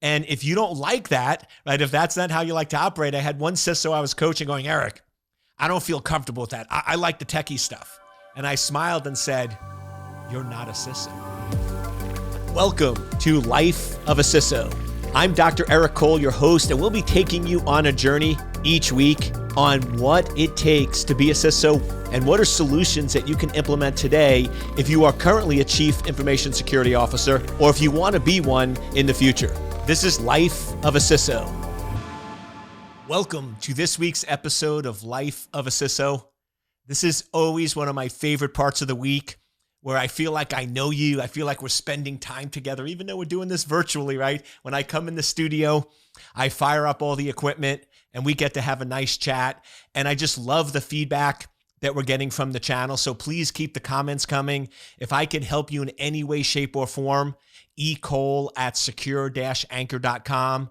And if you don't like that, right, if that's not how you like to operate, I had one CISO I was coaching going, Eric, I don't feel comfortable with that. I like the techie stuff. And I smiled and said, you're not a CISO. Welcome to Life of a CISO. I'm Dr. Eric Cole, your host, and we'll be taking you on a journey each week on what it takes to be a CISO and what are solutions that you can implement today if you are currently a Chief Information Security Officer or if you want to be one in the future. This is Life of a CISO. Welcome to this week's episode of Life of a CISO. This is always one of my favorite parts of the week where I feel like I know you. I feel like we're spending time together, even though we're doing this virtually, right? When I come in the studio, I fire up all the equipment and we get to have a nice chat. And I just love the feedback that we're getting from the channel. So please keep the comments coming. If I can help you in any way, shape, or form, ecole@secure-anchor.com.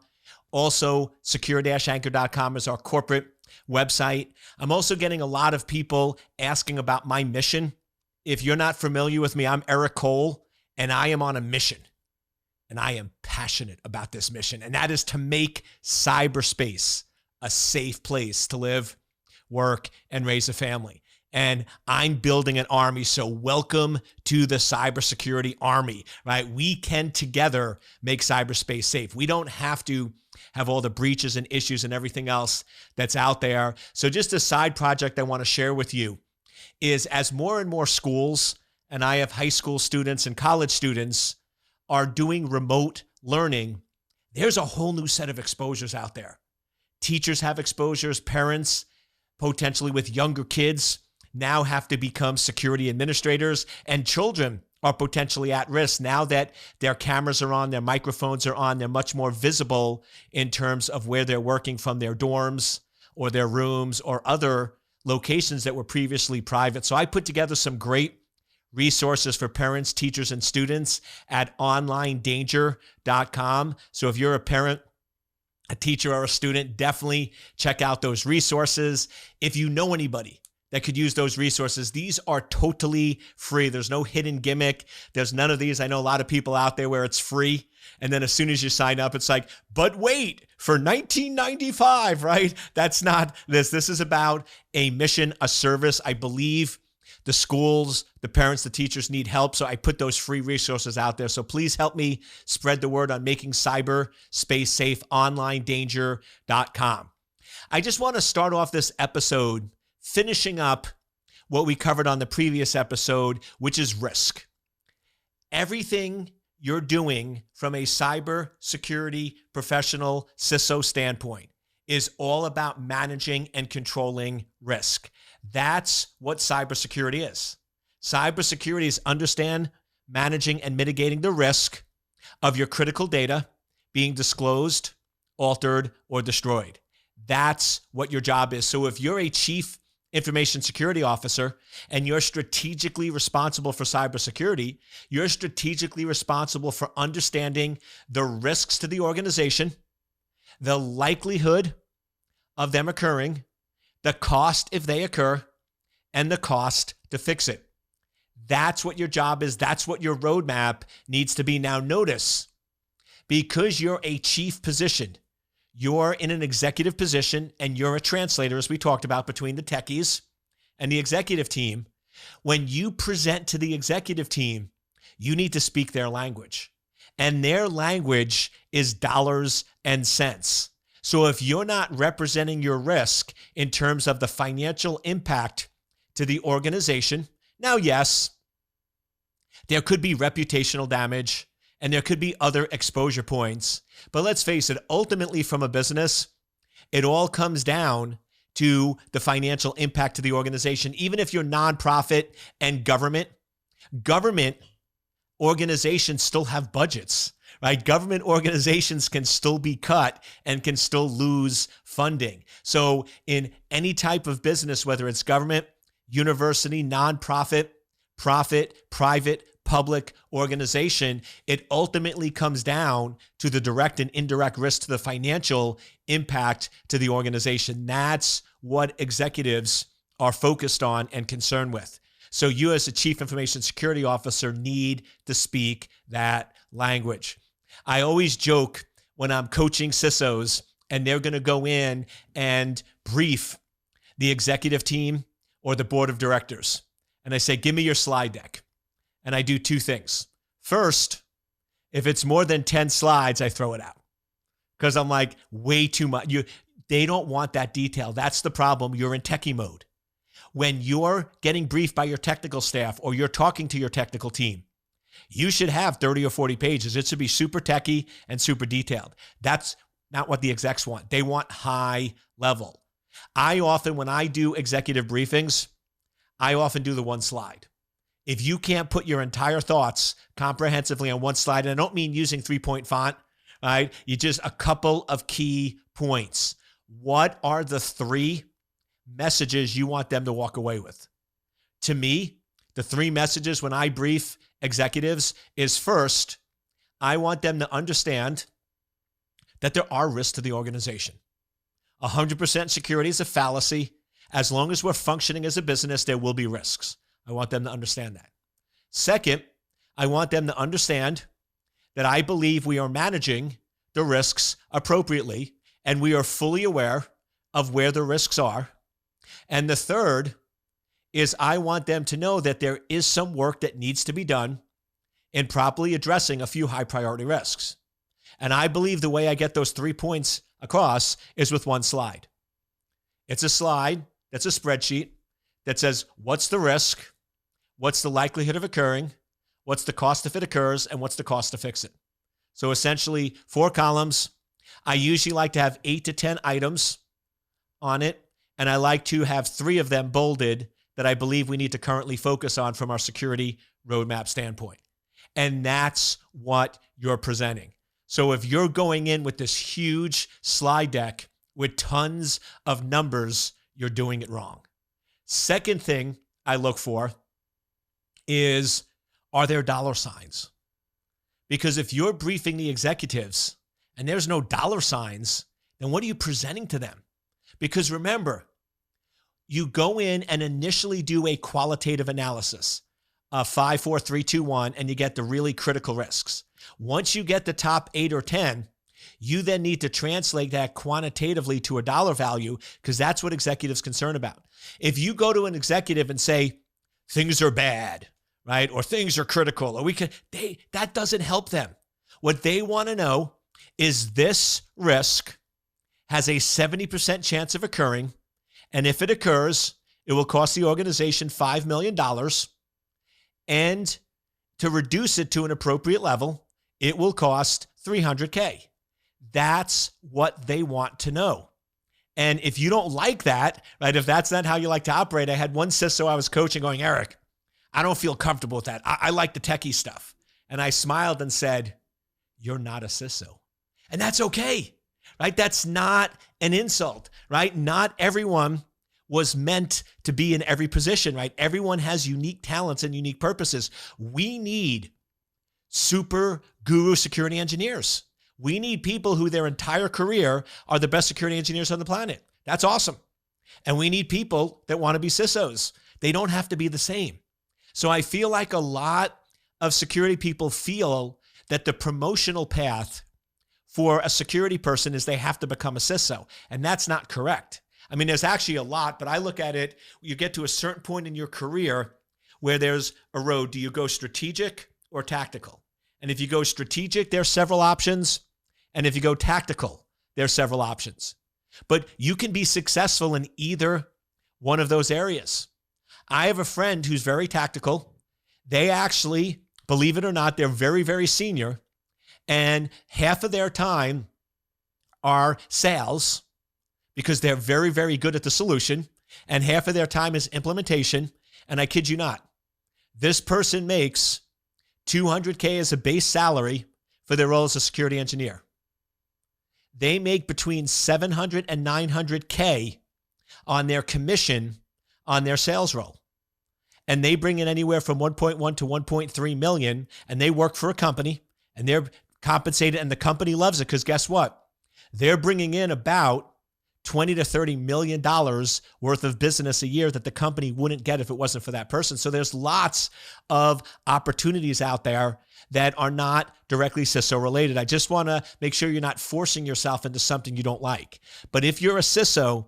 Also, secure-anchor.com is our corporate website. I'm also getting a lot of people asking about my mission. If you're not familiar with me, I'm Eric Cole, and I am on a mission. And I am passionate about this mission, and that is to make cyberspace a safe place to live, work, and raise a family. And I'm building an army, so welcome to the cybersecurity army, right? We can together make cyberspace safe. We don't have to have all the breaches and issues and everything else that's out there. So just a side project I want to share with you is as more and more schools, and I have high school students and college students, are doing remote learning, there's a whole new set of exposures out there. Teachers have exposures, parents, potentially with younger kids, now have to become security administrators, and children are potentially at risk now that their cameras are on, their microphones are on, they're much more visible in terms of where they're working from their dorms or their rooms or other locations that were previously private. So I put together some great resources for parents, teachers, and students at onlinedanger.com. So if you're a parent, a teacher, or a student, definitely check out those resources. If you know anybody that could use those resources, these are totally free. There's no hidden gimmick. There's none of these. I know a lot of people out there where it's free, and then as soon as you sign up, it's like, but wait, for $19.95, right? That's not this. This is about a mission, a service. I believe the schools, the parents, the teachers need help. So I put those free resources out there. So please help me spread the word on making cyberspace safe, onlinedanger.com. I just want to start off this episode finishing up what we covered on the previous episode, which is risk. Everything you're doing from a cybersecurity professional CISO standpoint is all about managing and controlling risk. That's what cybersecurity is. Cybersecurity is understand, managing, and mitigating the risk of your critical data being disclosed, altered, or destroyed. That's what your job is. So if you're a Chief Information Security Officer and you're strategically responsible for cybersecurity, you're strategically responsible for understanding the risks to the organization, the likelihood of them occurring, the cost if they occur, and the cost to fix it. That's what your job is. That's what your roadmap needs to be. Now notice, because you're a chief position, you're in an executive position and you're a translator, as we talked about, between the techies and the executive team. When you present to the executive team, you need to speak their language. And their language is dollars and cents. So if you're not representing your risk in terms of the financial impact to the organization, now, yes, there could be reputational damage and there could be other exposure points. But let's face it, ultimately from a business, it all comes down to the financial impact to the organization. Even if you're nonprofit and government organizations still have budgets, right? Government organizations can still be cut and can still lose funding. So in any type of business, whether it's government, university, nonprofit, profit, private, public organization, it ultimately comes down to the direct and indirect risk to the financial impact to the organization. That's what executives are focused on and concerned with. So you as a Chief Information Security Officer need to speak that language. I always joke when I'm coaching CISOs and they're going to go in and brief the executive team or the board of directors. And I say, give me your slide deck. And I do two things. First, if it's more than 10 slides, I throw it out because I'm like, way too much. They don't want that detail. That's the problem. You're in techie mode. When you're getting briefed by your technical staff or you're talking to your technical team, you should have 30 or 40 pages. It should be super techie and super detailed. That's not what the execs want. They want high level. I often, when I do executive briefings, I often do the one slide. If you can't put your entire thoughts comprehensively on one slide, and I don't mean using 3-point font, right? You just a couple of key points. What are the 3 messages you want them to walk away with? To me, the 3 messages when I brief executives is first, I want them to understand that there are risks to the organization. 100% security is a fallacy. As long as we're functioning as a business, there will be risks. I want them to understand that. Second, I want them to understand that I believe we are managing the risks appropriately and we are fully aware of where the risks are. And the third is I want them to know that there is some work that needs to be done in properly addressing a few high priority risks. And I believe the way I get those 3 points across is with one slide. It's a slide that's a spreadsheet that says, what's the risk? What's the likelihood of occurring? What's the cost if it occurs? And what's the cost to fix it? So essentially 4 columns. I usually like to have 8 to 10 items on it. And I like to have 3 of them bolded that I believe we need to currently focus on from our security roadmap standpoint. And that's what you're presenting. So if you're going in with this huge slide deck with tons of numbers, you're doing it wrong. Second thing I look for is, are there dollar signs? Because if you're briefing the executives and there's no dollar signs, then what are you presenting to them? Because remember, you go in and initially do a qualitative analysis, 5, 4, 3, 2, 1, and you get the really critical risks. Once you get the top 8 or 10, you then need to translate that quantitatively to a dollar value because that's what executives are concerned about. If you go to an executive and say, things are bad, right? Or things are critical, or that doesn't help them. What they want to know is this risk has a 70% chance of occurring. And if it occurs, it will cost the organization $5 million. And to reduce it to an appropriate level, it will cost $300K. That's what they want to know. And if you don't like that, right, if that's not how you like to operate, I had one CISO I was coaching going, Eric, I don't feel comfortable with that. I like the techie stuff. And I smiled and said, you're not a CISO. And that's okay, right? That's not an insult, right? Not everyone was meant to be in every position, right? Everyone has unique talents and unique purposes. We need super guru security engineers. We need people who their entire career are the best security engineers on the planet. That's awesome. And we need people that want to be CISOs. They don't have to be the same. So I feel like a lot of security people feel that the promotional path for a security person is they have to become a CISO. And that's not correct. I mean, there's actually a lot, but I look at it, you get to a certain point in your career where there's a road. Do you go strategic or tactical? And if you go strategic, there's several options. And if you go tactical, there's several options. But you can be successful in either one of those areas. I have a friend who's very tactical. They actually, believe it or not, they're very, very senior. And half of their time are sales because they're very, very good at the solution. And half of their time is implementation. And I kid you not, this person makes $200K as a base salary for their role as a security engineer. They make between $700 and $900K on their commission on their sales role. And they bring in anywhere from 1.1 to 1.3 million, and they work for a company and they're compensated, and the company loves it because guess what? They're bringing in about $20 to $30 million worth of business a year that the company wouldn't get if it wasn't for that person. So there's lots of opportunities out there that are not directly CISO related. I just want to make sure you're not forcing yourself into something you don't like. But if you're a CISO,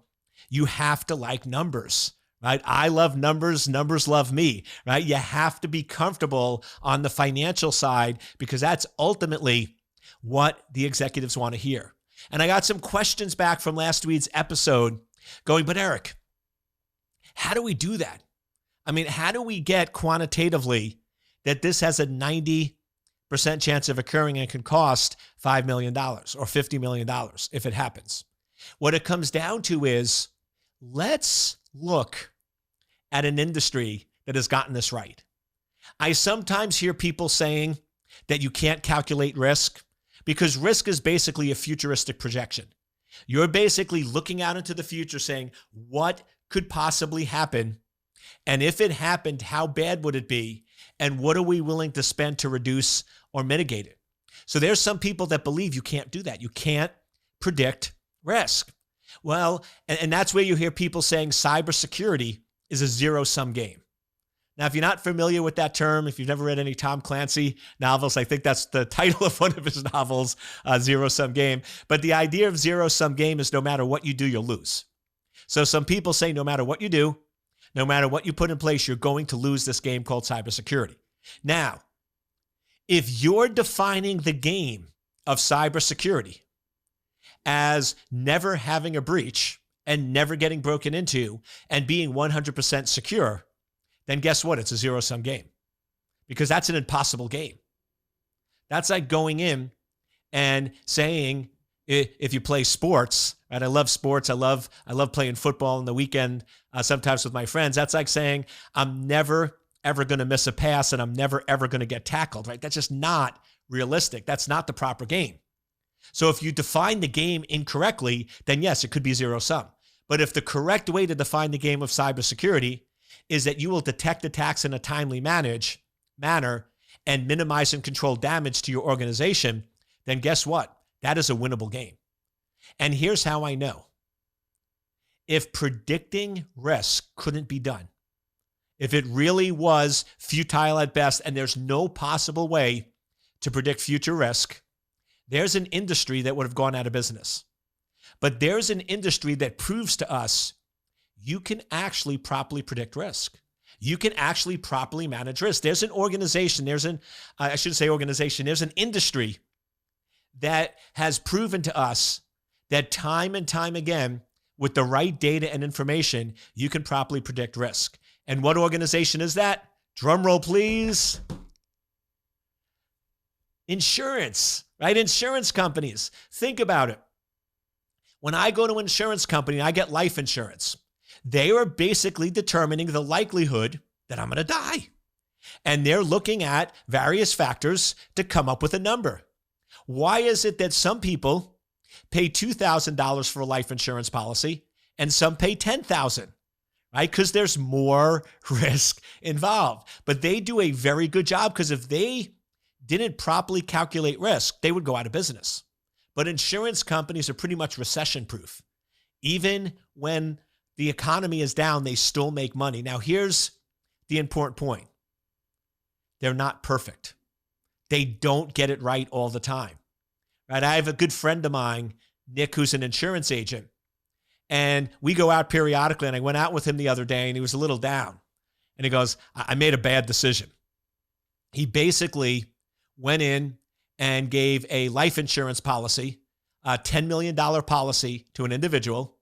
you have to like numbers, right? I love numbers. Numbers love me, right? You have to be comfortable on the financial side because that's ultimately what the executives want to hear. And I got some questions back from last week's episode going, but Eric, how do we do that? I mean, how do we get quantitatively that this has a 90% chance of occurring and can cost $5 million or $50 million if it happens? What it comes down to is let's look at an industry that has gotten this right. I sometimes hear people saying that you can't calculate risk because risk is basically a futuristic projection. You're basically looking out into the future saying, what could possibly happen? And if it happened, how bad would it be? And what are we willing to spend to reduce or mitigate it? So there's some people that believe you can't do that. You can't predict risk. Well, and that's where you hear people saying cybersecurity is a zero-sum game. Now, if you're not familiar with that term, if you've never read any Tom Clancy novels, I think that's the title of one of his novels, Zero-Sum Game. But the idea of zero-sum game is no matter what you do, you'll lose. So some people say no matter what you do, no matter what you put in place, you're going to lose this game called cybersecurity. Now, if you're defining the game of cybersecurity as never having a breach and never getting broken into and being 100% secure, then guess what? It's a zero-sum game because that's an impossible game. That's like going in and saying, if you play sports, right? I love sports. I love playing football on the weekend, sometimes with my friends. That's like saying, I'm never, ever going to miss a pass and I'm never, ever going to get tackled, right? That's just not realistic. That's not the proper game. So if you define the game incorrectly, then yes, it could be zero-sum. But if the correct way to define the game of cybersecurity is that you will detect attacks in a timely manner and minimize and control damage to your organization, then guess what? That is a winnable game. And here's how I know. If predicting risk couldn't be done, if it really was futile at best and there's no possible way to predict future risk, there's an industry that would have gone out of business. But there's an industry that proves to us you can actually properly predict risk. You can actually properly manage risk. There's an organization, there's an industry that has proven to us that time and time again, with the right data and information, you can properly predict risk. And what organization is that? Drum roll, please. Insurance, right? Insurance companies. Think about it. When I go to an insurance company, I get life insurance. They are basically determining the likelihood that I'm going to die. And they're looking at various factors to come up with a number. Why is it that some people pay $2,000 for a life insurance policy and some pay $10,000? Right? Because there's more risk involved. But they do a very good job because if they didn't properly calculate risk, they would go out of business. But insurance companies are pretty much recession-proof. Even when the economy is down, they still make money. Now, here's the important point. They're not perfect. They don't get it right all the time. Right? I have a good friend of mine, Nick, who's an insurance agent. And we go out periodically, and I went out with him the other day, and he was a little down. And he goes, I made a bad decision. He basically went in and gave a life insurance policy, a $10 million policy to an individual.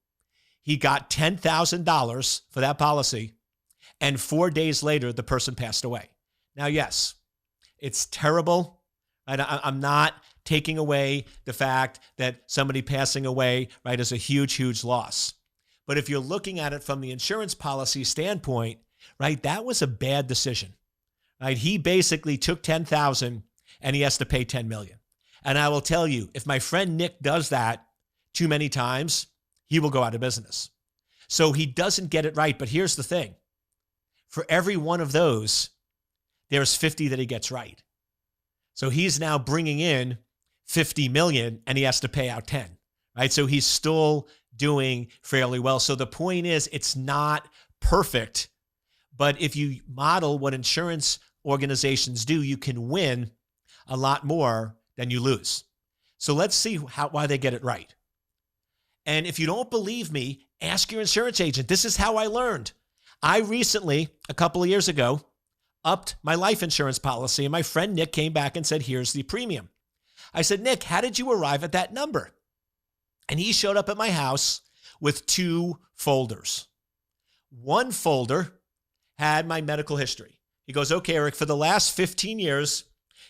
He got $10,000 for that policy, and 4 days later, the person passed away. Now, yes, it's terrible. Right? I'm not taking away the fact that somebody passing away, right, is a huge, huge loss. But if you're looking at it from the insurance policy standpoint, right, that was a bad decision. Right? He basically took $10,000 and he has to pay $10 million. And I will tell you, if my friend Nick does that too many times, he will go out of business. So he doesn't get it right. But here's the thing. For every one of those, there's 50 that he gets right. So he's now bringing in 50 million and he has to pay out 10. right? So he's still doing fairly well. So the point is, it's not perfect, but if you model what insurance organizations do, you can win a lot more than you lose. So let's see why they get it right. And if you don't believe me, ask your insurance agent. This is how I learned. I recently, a couple of years ago, upped my life insurance policy, and my friend Nick came back and said, here's the premium. I said, Nick, how did you arrive at that number? And he showed up at my house with 2 folders. One folder had my medical history. He goes, okay, Eric, for the last 15 years,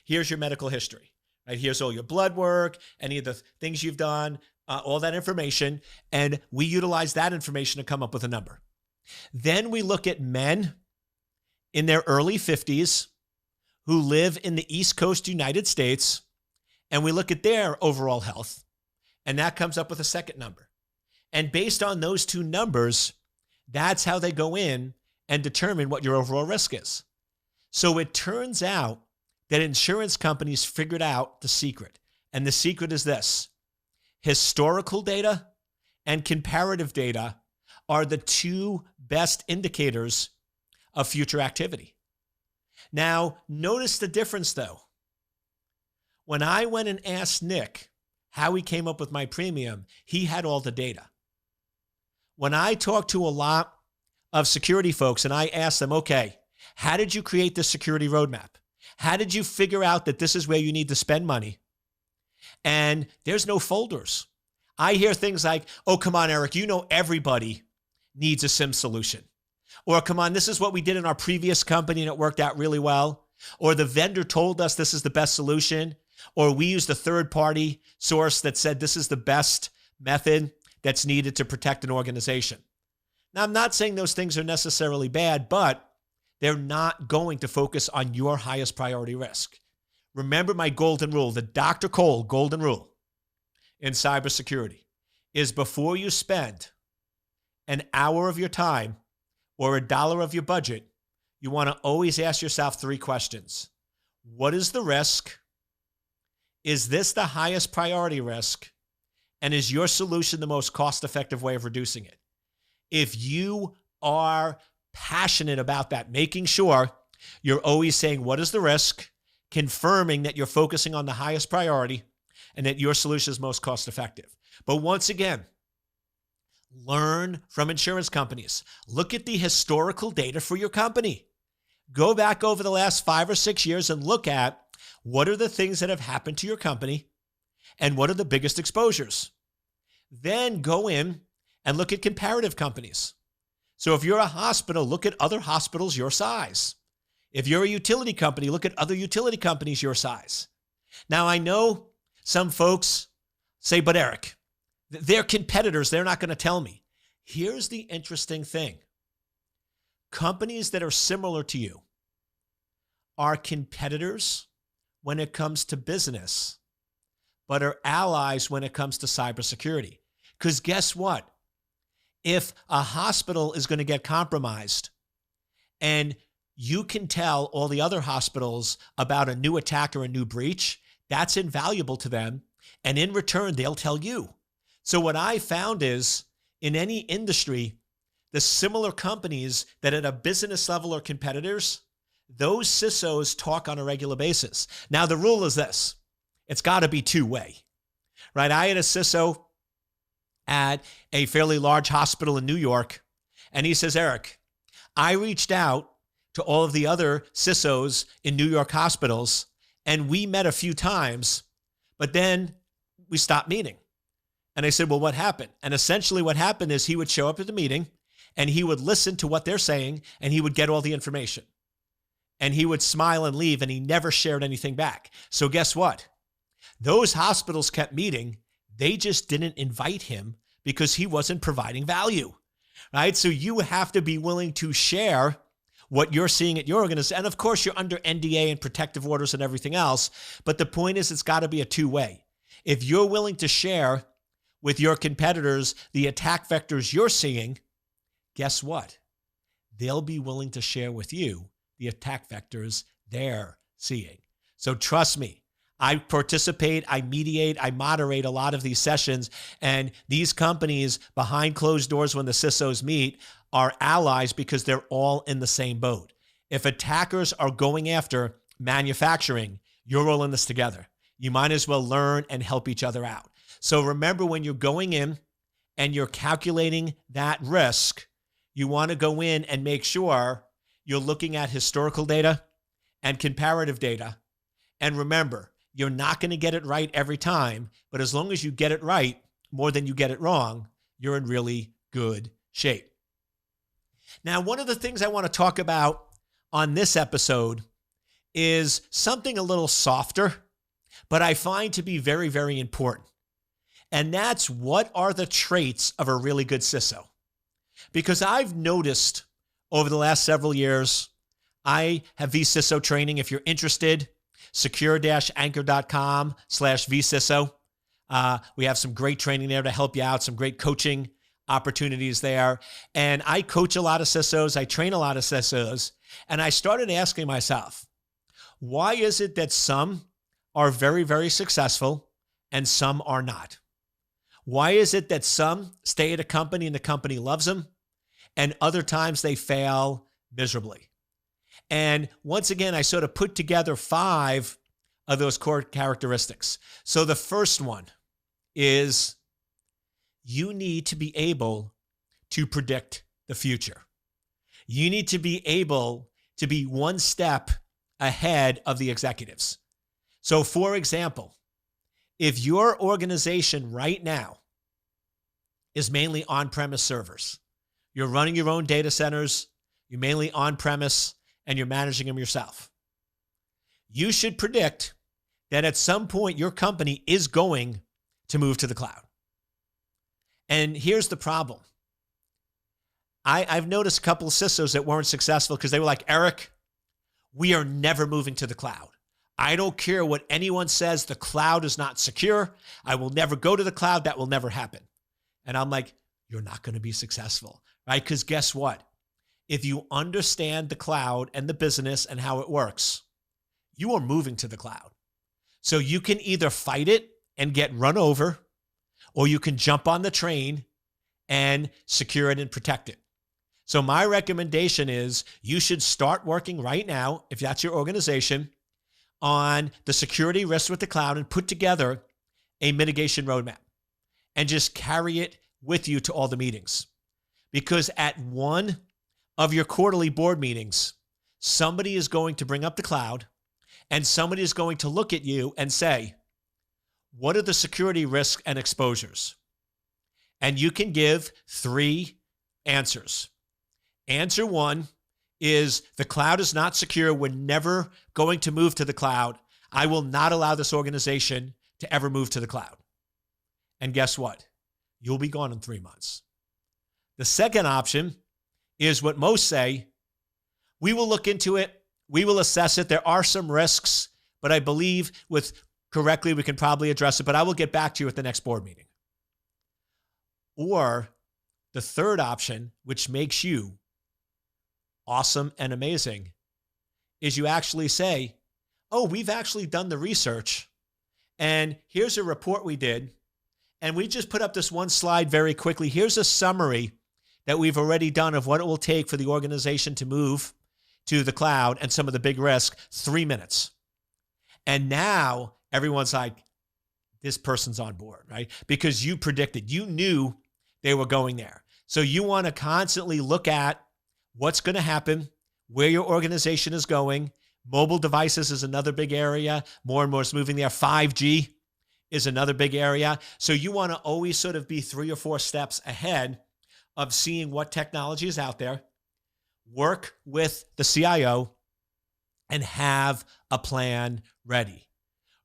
here's your medical history. Right? Here's all your blood work, any of the things you've done, all that information. And we utilize that information to come up with a number. Then we look at men in their early 50s who live in the East Coast United States, and we look at their overall health, and that comes up with a second number. And based on those 2 numbers, that's how they go in and determine what your overall risk is. So it turns out that insurance companies figured out the secret. And the secret is this: historical data and comparative data are the 2 best indicators of future activity. Now, notice the difference though. When I went and asked Nick how he came up with my premium, he had all the data. When I talked to a lot of security folks and I asked them, okay, how did you create this security roadmap? How did you figure out that this is where you need to spend money? And there's no folders. I hear things like, oh, come on, Eric, you know everybody needs a SIM solution. Or come on, this is what we did in our previous company and it worked out really well. Or the vendor told us this is the best solution. Or we used a third-party source that said this is the best method that's needed to protect an organization. Now, I'm not saying those things are necessarily bad, but they're not going to focus on your highest priority risk. Remember my golden rule, the Dr. Cole golden rule in cybersecurity is before you spend an hour of your time or $1 of your budget, you want to always ask yourself 3 questions. What is the risk? Is this the highest priority risk? And is your solution the most cost-effective way of reducing it? If you are passionate about that, making sure you're always saying, what is the risk? Confirming that you're focusing on the highest priority and that your solution is most cost-effective. But once again, learn from insurance companies. Look at the historical data for your company. Go back over the last 5 or 6 years and look at what are the things that have happened to your company and what are the biggest exposures. Then go in and look at comparative companies. So if you're a hospital, look at other hospitals your size. If you're a utility company, look at other utility companies your size. Now, I know some folks say, but Eric, they're competitors. They're not going to tell me. Here's the interesting thing. Companies that are similar to you are competitors when it comes to business, but are allies when it comes to cybersecurity. Because guess what? If a hospital is going to get compromised and you can tell all the other hospitals about a new attack or a new breach, that's invaluable to them. And in return, they'll tell you. So what I found is in any industry, the similar companies that at a business level are competitors, those CISOs talk on a regular basis. Now, the rule is this. It's got to be 2-way, right? I had a CISO at a fairly large hospital in New York, and he says, Eric, I reached out to all of the other CISOs in New York hospitals, and we met a few times, but then we stopped meeting. And I said, well, what happened? And essentially what happened is he would show up at the meeting, and he would listen to what they're saying, and he would get all the information. And he would smile and leave, and he never shared anything back. So guess what? Those hospitals kept meeting. They just didn't invite him because he wasn't providing value, right? So you have to be willing to share what you're seeing at your organization. And of course, you're under NDA and protective orders and everything else. But the point is, it's got to be a 2-way. If you're willing to share with your competitors the attack vectors you're seeing, guess what? They'll be willing to share with you the attack vectors they're seeing. So trust me, I participate, I mediate, I moderate a lot of these sessions. And these companies behind closed doors when the CISOs meet are allies because they're all in the same boat. If attackers are going after manufacturing, you're all in this together. You might as well learn and help each other out. So remember, when you're going in and you're calculating that risk, you want to go in and make sure you're looking at historical data and comparative data. And remember, you're not going to get it right every time, but as long as you get it right more than you get it wrong, you're in really good shape. Now, one of the things I want to talk about on this episode is something a little softer, but I find to be very, very important. And that's, what are the traits of a really good CISO? Because I've noticed over the last several years, I have vCISO training. If you're interested, secure-anchor.com/vCISO. We have some great training there to help you out, some great coaching opportunities there. And I coach a lot of CISOs. I train a lot of CISOs. And I started asking myself, why is it that some are very, very successful and some are not? Why is it that some stay at a company and the company loves them, and other times they fail miserably? And once again, I sort of put together 5 of those core characteristics. So the first one is, you need to be able to predict the future. You need to be able to be one step ahead of the executives. So for example, if your organization right now is mainly on-premise servers, you're running your own data centers, you're mainly on-premise, and you're managing them yourself, you should predict that at some point your company is going to move to the cloud. And here's the problem. I've noticed a couple of CISOs that weren't successful because they were like, Eric, we are never moving to the cloud. I don't care what anyone says. The cloud is not secure. I will never go to the cloud. That will never happen. And I'm like, you're not going to be successful, right? Because guess what? If you understand the cloud and the business and how it works, you are moving to the cloud. So you can either fight it and get run over, or you can jump on the train and secure it and protect it. So my recommendation is, you should start working right now, if that's your organization, on the security risks with the cloud and put together a mitigation roadmap and just carry it with you to all the meetings. Because at one of your quarterly board meetings, somebody is going to bring up the cloud and somebody is going to look at you and say, what are the security risks and exposures? And you can give 3 answers. Answer 1 is, the cloud is not secure. We're never going to move to the cloud. I will not allow this organization to ever move to the cloud. And guess what? You'll be gone in 3 months. The second option is what most say: we will look into it. We will assess it. There are some risks, but I believe with correctly, we can probably address it, but I will get back to you at the next board meeting. Or the third option, which makes you awesome and amazing, is you actually say, oh, we've actually done the research, and here's a report we did, and we just put up this one slide very quickly. Here's a summary that we've already done of what it will take for the organization to move to the cloud and some of the big risks. 3 minutes. And now everyone's like, this person's on board, right? Because you predicted, you knew they were going there. So you want to constantly look at what's going to happen, where your organization is going. Mobile devices is another big area. More and more is moving there. 5G is another big area. So you want to always sort of be 3 or 4 steps ahead of seeing what technology is out there, work with the CIO, and have a plan ready.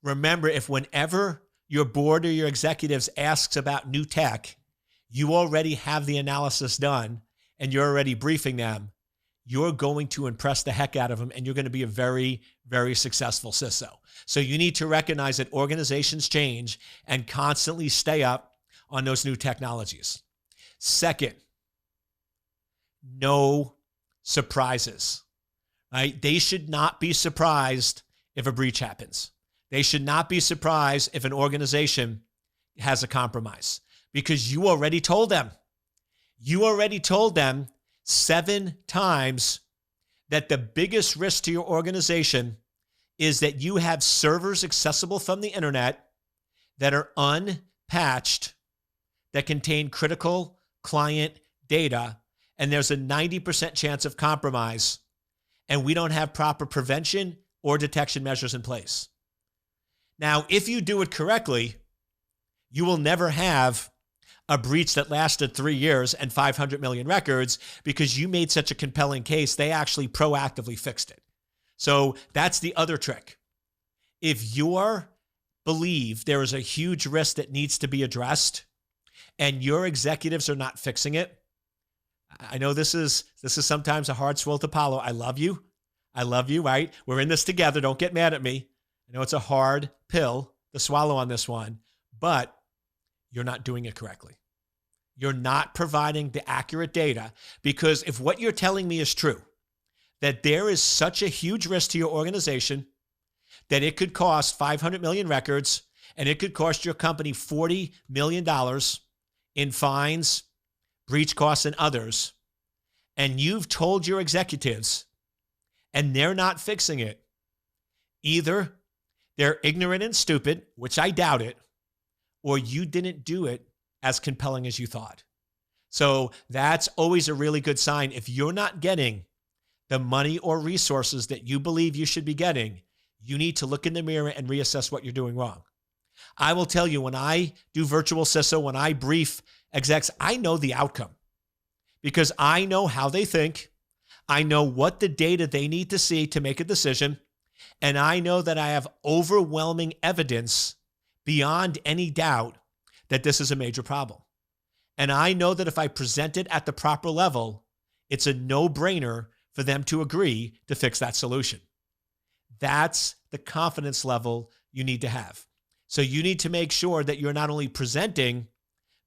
Remember, if whenever your board or your executives asks about new tech, you already have the analysis done and you're already briefing them, you're going to impress the heck out of them, and you're going to be a very, very successful CISO. So you need to recognize that organizations change and constantly stay up on those new technologies. Second, no surprises, right? They should not be surprised if a breach happens. They should not be surprised if an organization has a compromise because you already told them. You already told them 7 times that the biggest risk to your organization is that you have servers accessible from the internet that are unpatched, that contain critical client data, and there's a 90% chance of compromise, and we don't have proper prevention or detection measures in place. Now, if you do it correctly, you will never have a breach that lasted 3 years and 500 million records because you made such a compelling case, they actually proactively fixed it. So that's the other trick. If you believe there is a huge risk that needs to be addressed and your executives are not fixing it, I know this is sometimes a hard swallow to follow. I love you, right? We're in this together. Don't get mad at me. I know it's a hard pill to swallow on this one, but you're not doing it correctly. You're not providing the accurate data because if what you're telling me is true, that there is such a huge risk to your organization that it could cost 500 million records and it could cost your company $40 million in fines, breach costs, and others, and you've told your executives and they're not fixing it, either they're ignorant and stupid, which I doubt it, or you didn't do it as compelling as you thought. So that's always a really good sign. If you're not getting the money or resources that you believe you should be getting, you need to look in the mirror and reassess what you're doing wrong. I will tell you, when I do virtual CISO, when I brief execs, I know the outcome because I know how they think. I know what the data they need to see to make a decision. And I know that I have overwhelming evidence beyond any doubt that this is a major problem. And I know that if I present it at the proper level, it's a no-brainer for them to agree to fix that solution. That's the confidence level you need to have. So you need to make sure that you're not only presenting,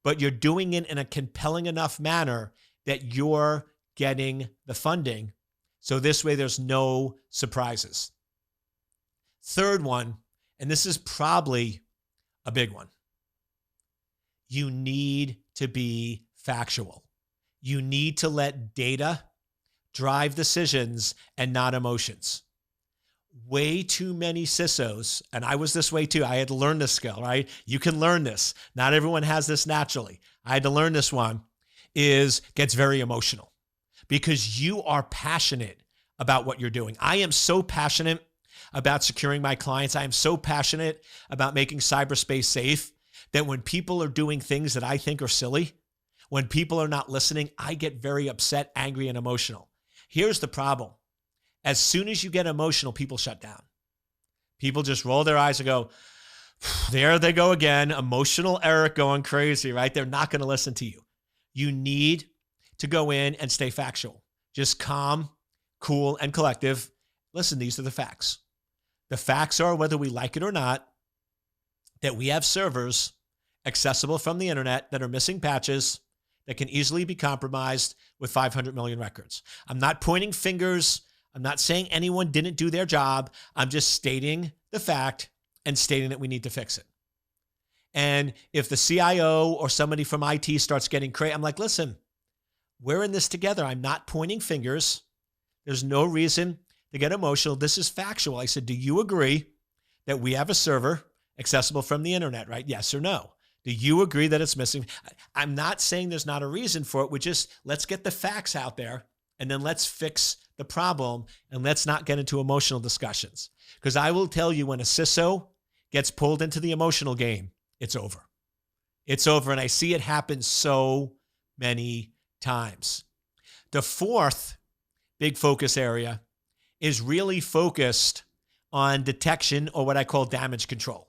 but you're doing it in a compelling enough manner that you're getting the funding. So this way there's no surprises. Third one, and this is probably a big one. You need to be factual. You need to let data drive decisions and not emotions. Way too many CISOs, and I was this way too. I had to learn this skill, right? You can learn this. Not everyone has this naturally. I had to learn this one, gets very emotional because you are passionate about what you're doing. I am so passionate about securing my clients. I am so passionate about making cyberspace safe that when people are doing things that I think are silly, when people are not listening, I get very upset, angry, and emotional. Here's the problem. As soon as you get emotional, people shut down. People just roll their eyes and go, there they go again, emotional Eric going crazy, right? They're not going to listen to you. You need to go in and stay factual. Just calm, cool, and collective. Listen, these are the facts. The facts are, whether we like it or not, that we have servers accessible from the internet that are missing patches that can easily be compromised with 500 million records. I'm not pointing fingers. I'm not saying anyone didn't do their job. I'm just stating the fact and stating that we need to fix it. And if the CIO or somebody from IT starts getting crazy, I'm like, listen, we're in this together. I'm not pointing fingers. There's no reason to get emotional. This is factual. I said, do you agree that we have a server accessible from the internet, right? Yes or no? Do you agree that it's missing? I'm not saying there's not a reason for it. Let's get the facts out there and then let's fix the problem and let's not get into emotional discussions. Because I will tell you, when a CISO gets pulled into the emotional game, it's over. It's over. And I see it happen so many times. The fourth big focus area is really focused on detection, or what I call damage control.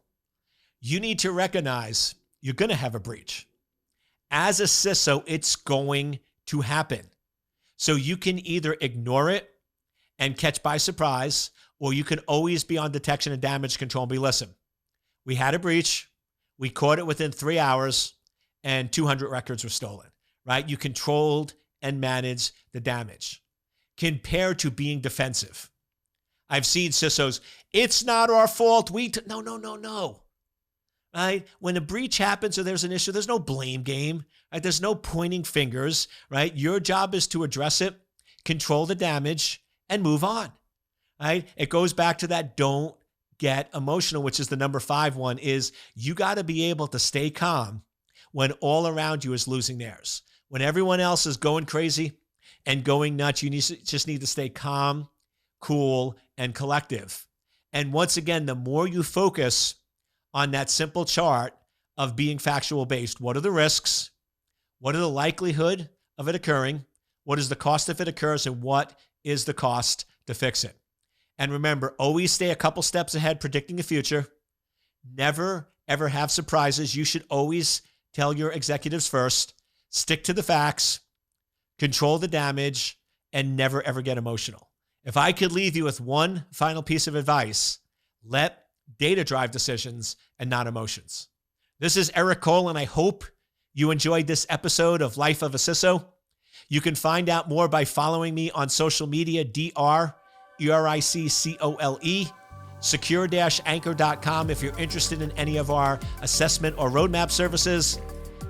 You need to recognize you're going to have a breach. As a CISO, it's going to happen. So you can either ignore it and catch by surprise, or you can always be on detection and damage control and be, listen, we had a breach. We caught it within 3 hours and 200 records were stolen, right? You controlled and managed the damage compared to being defensive. I've seen CISOs, it's not our fault. No. Right? When a breach happens or there's an issue, there's no blame game. Right? There's no pointing fingers. Right? Your job is to address it, control the damage, and move on. Right? It goes back to that don't get emotional, which is the number 5 one, is you got to be able to stay calm when all around you is losing theirs. When everyone else is going crazy and going nuts, you just need to stay calm, cool, and collective. And once again, the more you focus on that simple chart of being factual based, what are the risks? What are the likelihood of it occurring? What is the cost if it occurs? And what is the cost to fix it? And remember, always stay a couple steps ahead, predicting the future. Never, ever have surprises. You should always tell your executives first. Stick to the facts, control the damage, and never, ever get emotional. If I could leave you with one final piece of advice, let data drive decisions and not emotions. This is Eric Cole, and I hope you enjoyed this episode of Life of a CISO. You can find out more by following me on social media, DRERICCOLE, secure-anchor.com if you're interested in any of our assessment or roadmap services.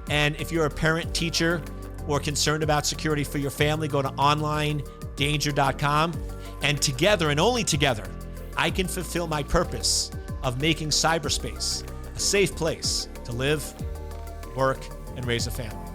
And if you're a parent, teacher, or concerned about security for your family, go to onlinedanger.com. And together, and only together, I can fulfill my purpose of making cyberspace a safe place to live, work, and raise a family.